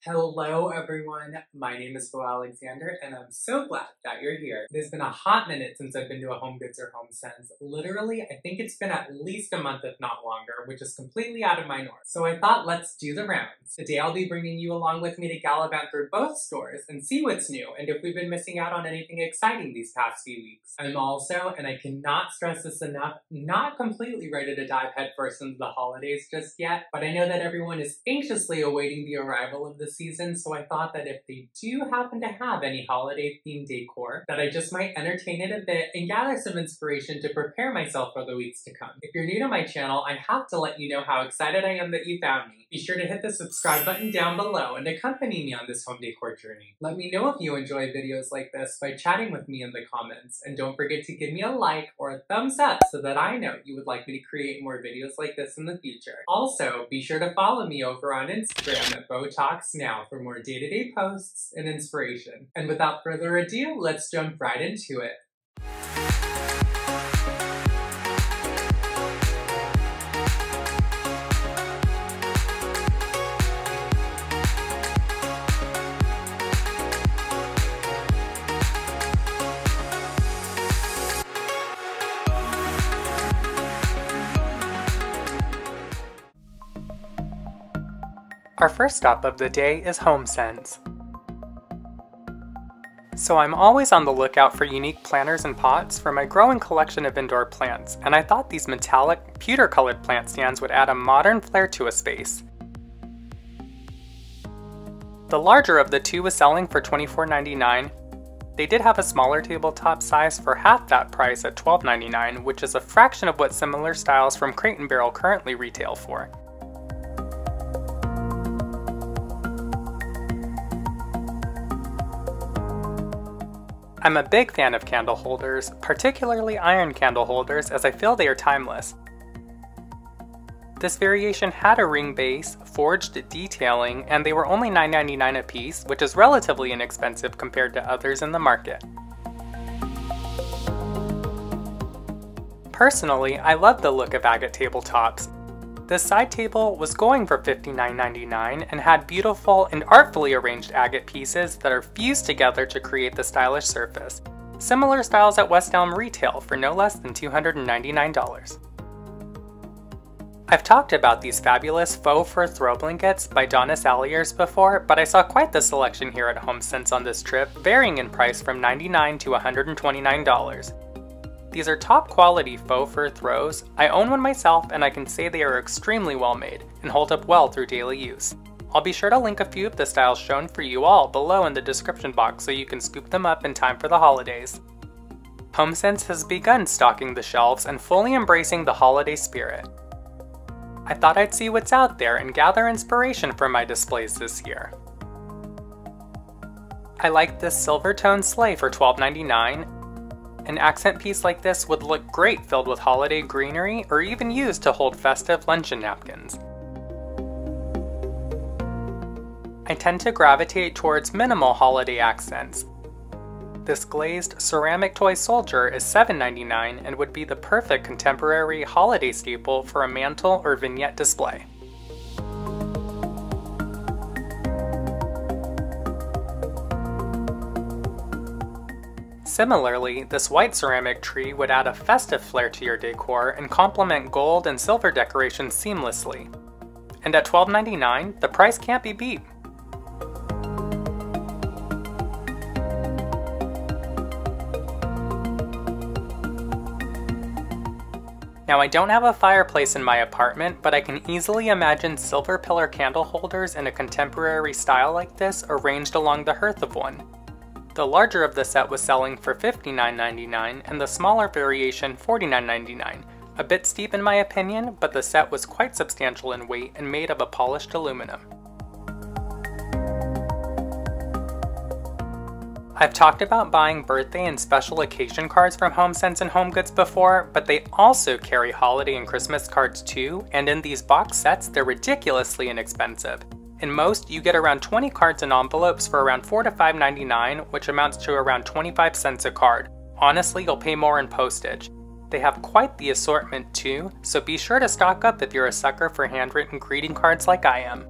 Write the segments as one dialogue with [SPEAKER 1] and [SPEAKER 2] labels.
[SPEAKER 1] Hello everyone, my name is Beau and I'm so glad that you're here. It has been a hot minute since I've been to a HomeGoods or HomeSense. Literally, I think it's been at least a month if not longer, which is completely out of my norm. So I thought let's do the rounds. Today I'll be bringing you along with me to gallivant through both stores and see what's new and if we've been missing out on anything exciting these past few weeks. I'm also, and I cannot stress this enough, not completely ready to dive headfirst into the holidays just yet, but I know that everyone is anxiously awaiting the arrival of the season, so I thought that if they do happen to have any holiday-themed decor, that I just might entertain it a bit and gather some inspiration to prepare myself for the weeks to come. If you're new to my channel, I have to let you know how excited I am that you found me. Be sure to hit the subscribe button down below and accompany me on this home decor journey. Let me know if you enjoy videos like this by chatting with me in the comments, and don't forget to give me a like or a thumbs up so that I know you would like me to create more videos like this in the future. Also, be sure to follow me over on Instagram at Beau Talks Now for more day-to-day posts and inspiration. And without further ado, let's jump right into it. Our first stop of the day is HomeSense. So I'm always on the lookout for unique planters and pots for my growing collection of indoor plants, and I thought these metallic, pewter-colored plant stands would add a modern flair to a space. The larger of the two was selling for $24.99. They did have a smaller tabletop size for half that price at $12.99, which is a fraction of what similar styles from Crate & Barrel currently retail for. I'm a big fan of candle holders, particularly iron candle holders, as I feel they are timeless. This variation had a ring base, forged detailing, and they were only $9.99 a piece, which is relatively inexpensive compared to others in the market. Personally, I love the look of agate tabletops. This side table was going for $59.99 and had beautiful and artfully arranged agate pieces that are fused together to create the stylish surface. Similar styles at West Elm retail for no less than $299. I've talked about these fabulous faux fur throw blankets by Donna Salliers before, but I saw quite the selection here at HomeSense on this trip, varying in price from $99 to $129. These are top quality faux fur throws. I own one myself and I can say they are extremely well made and hold up well through daily use. I'll be sure to link a few of the styles shown for you all below in the description box so you can scoop them up in time for the holidays. HomeSense has begun stocking the shelves and fully embracing the holiday spirit. I thought I'd see what's out there and gather inspiration for my displays this year. I like this silver tone sleigh for $12.99. An accent piece like this would look great filled with holiday greenery or even used to hold festive luncheon napkins. I tend to gravitate towards minimal holiday accents. This glazed ceramic toy soldier is $7.99 and would be the perfect contemporary holiday staple for a mantle or vignette display. Similarly, this white ceramic tree would add a festive flair to your decor and complement gold and silver decorations seamlessly. And at $12.99, the price can't be beat. Now, I don't have a fireplace in my apartment, but I can easily imagine silver pillar candle holders in a contemporary style like this arranged along the hearth of one. The larger of the set was selling for $59.99 and the smaller variation $49.99. A bit steep in my opinion, but the set was quite substantial in weight and made of a polished aluminum. I've talked about buying birthday and special occasion cards from HomeSense and HomeGoods before, but they also carry holiday and Christmas cards too, and in these box sets they're ridiculously inexpensive. In most, you get around 20 cards and envelopes for around $4 to $5.99, which amounts to around 25 cents a card. Honestly, you'll pay more in postage. They have quite the assortment too, so be sure to stock up if you're a sucker for handwritten greeting cards like I am.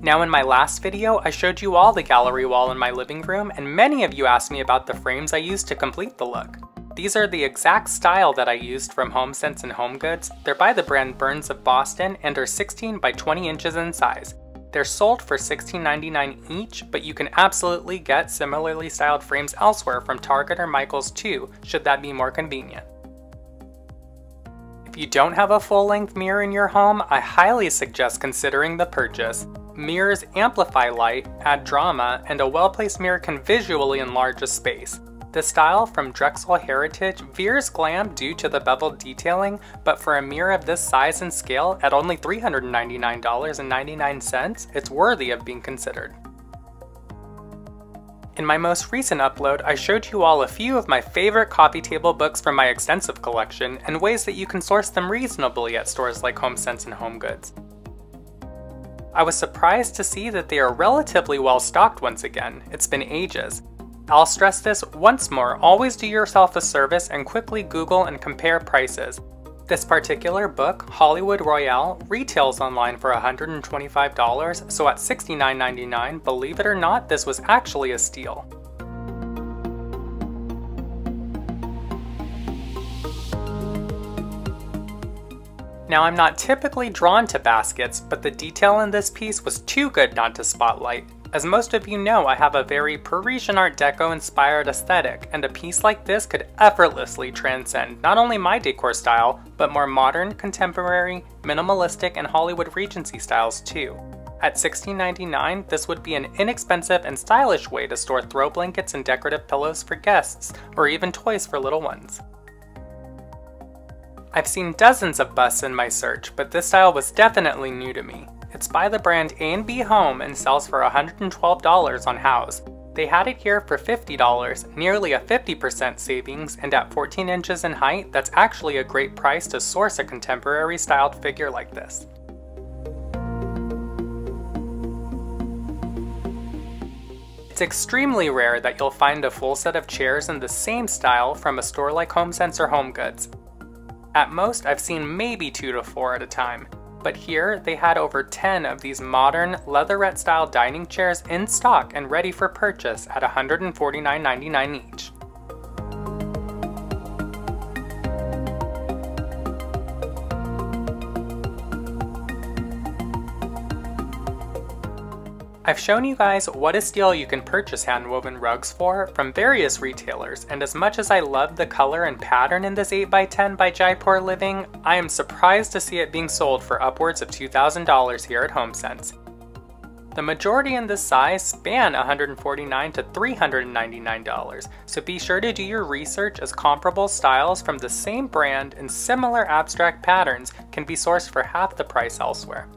[SPEAKER 1] Now in my last video, I showed you all the gallery wall in my living room, and many of you asked me about the frames I used to complete the look. These are the exact style that I used from HomeSense and HomeGoods. They're by the brand Burns of Boston and are 16 by 20 inches in size. They're sold for $16.99 each, but you can absolutely get similarly styled frames elsewhere from Target or Michaels too, should that be more convenient. If you don't have a full-length mirror in your home, I highly suggest considering the purchase. Mirrors amplify light, add drama, and a well-placed mirror can visually enlarge a space. The style from Drexel Heritage veers glam due to the beveled detailing, but for a mirror of this size and scale at only $399.99, it's worthy of being considered. In my most recent upload, I showed you all a few of my favorite coffee table books from my extensive collection and ways that you can source them reasonably at stores like HomeSense and HomeGoods. I was surprised to see that they are relatively well stocked once again. It's been ages. I'll stress this once more, always do yourself a service and quickly Google and compare prices. This particular book, Hollywood Royale, retails online for $125, so at $69.99, believe it or not, this was actually a steal. Now I'm not typically drawn to baskets, but the detail in this piece was too good not to spotlight. As most of you know, I have a very Parisian Art Deco inspired aesthetic, and a piece like this could effortlessly transcend not only my decor style, but more modern, contemporary, minimalistic, and Hollywood Regency styles too. At $16.99, this would be an inexpensive and stylish way to store throw blankets and decorative pillows for guests, or even toys for little ones. I've seen dozens of busts in my search, but this style was definitely new to me. It's by the brand A&B Home and sells for $112 on Houzz. They had it here for $50, nearly a 50% savings, and at 14 inches in height, that's actually a great price to source a contemporary styled figure like this. It's extremely rare that you'll find a full set of chairs in the same style from a store like HomeSense or HomeGoods. At most, I've seen maybe 2 to 4 at a time, but here they had over 10 of these modern, leatherette-style dining chairs in stock and ready for purchase at $149.99 each. I've shown you guys what a steal you can purchase handwoven rugs for from various retailers, and as much as I love the color and pattern in this 8x10 by Jaipur Living, I am surprised to see it being sold for upwards of $2,000 here at HomeSense. The majority in this size span $149 to $399, so be sure to do your research as comparable styles from the same brand and similar abstract patterns can be sourced for half the price elsewhere.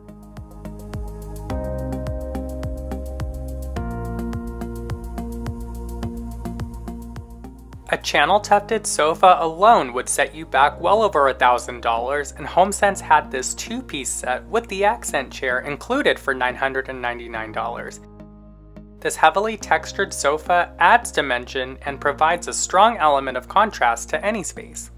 [SPEAKER 1] A channel-tufted sofa alone would set you back well over $1,000, and HomeSense had this 2-piece set with the accent chair included for $999. This heavily textured sofa adds dimension and provides a strong element of contrast to any space.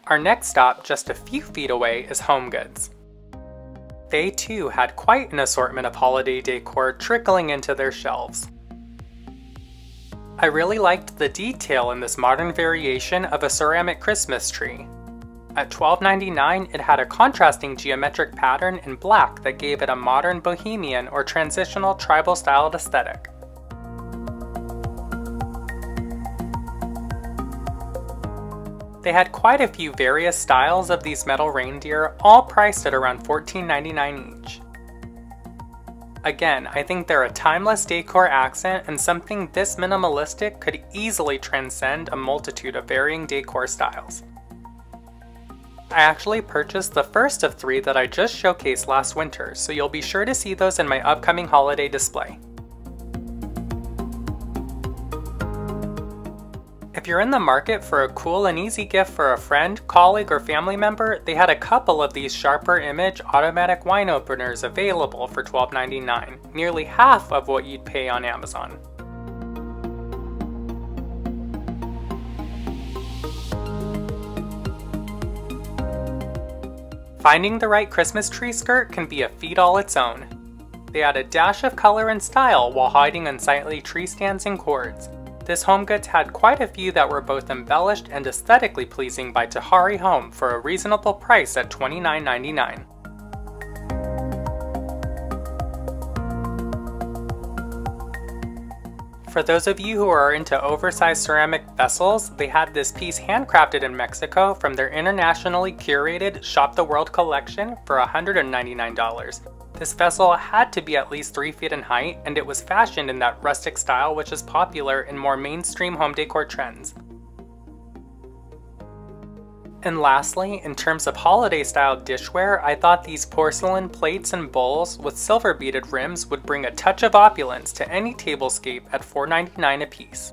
[SPEAKER 1] Our next stop, just a few feet away, is HomeGoods. They too had quite an assortment of holiday decor trickling into their shelves. I really liked the detail in this modern variation of a ceramic Christmas tree. At $12.99, it had a contrasting geometric pattern in black that gave it a modern bohemian or transitional tribal styled aesthetic. They had quite a few various styles of these metal reindeer, all priced at around $14.99 each. Again, I think they're a timeless decor accent, and something this minimalistic could easily transcend a multitude of varying decor styles. I actually purchased the first of 3 that I just showcased last winter, so you'll be sure to see those in my upcoming holiday display. If you're in the market for a cool and easy gift for a friend, colleague, or family member, they had a couple of these sharper image automatic wine openers available for $12.99, nearly half of what you'd pay on Amazon. Finding the right Christmas tree skirt can be a feat all its own. They add a dash of color and style while hiding unsightly tree stands and cords. This HomeGoods had quite a few that were both embellished and aesthetically pleasing by Tahari Home for a reasonable price at $29.99. For those of you who are into oversized ceramic vessels, they had this piece handcrafted in Mexico from their internationally curated Shop the World collection for $199. This vessel had to be at least 3 feet in height, and it was fashioned in that rustic style which is popular in more mainstream home decor trends. And lastly, in terms of holiday-style dishware, I thought these porcelain plates and bowls with silver-beaded rims would bring a touch of opulence to any tablescape at $4.99 a piece.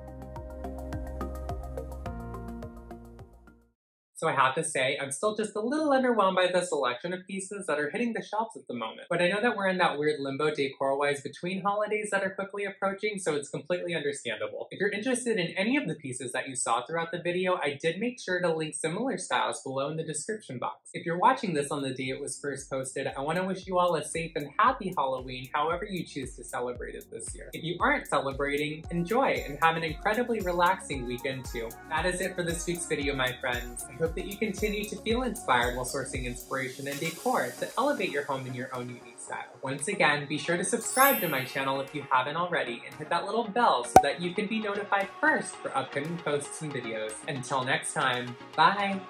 [SPEAKER 1] So I have to say, I'm still just a little underwhelmed by the selection of pieces that are hitting the shelves at the moment. But I know that we're in that weird limbo decor-wise between holidays that are quickly approaching, so it's completely understandable. If you're interested in any of the pieces that you saw throughout the video, I did make sure to link similar styles below in the description box. If you're watching this on the day it was first posted, I want to wish you all a safe and happy Halloween, however you choose to celebrate it this year. If you aren't celebrating, enjoy and have an incredibly relaxing weekend too. That is it for this week's video, my friends. I hope that you continue to feel inspired while sourcing inspiration and decor to elevate your home in your own unique style. Once again, be sure to subscribe to my channel if you haven't already and hit that little bell so that you can be notified first for upcoming posts and videos. Until next time, bye!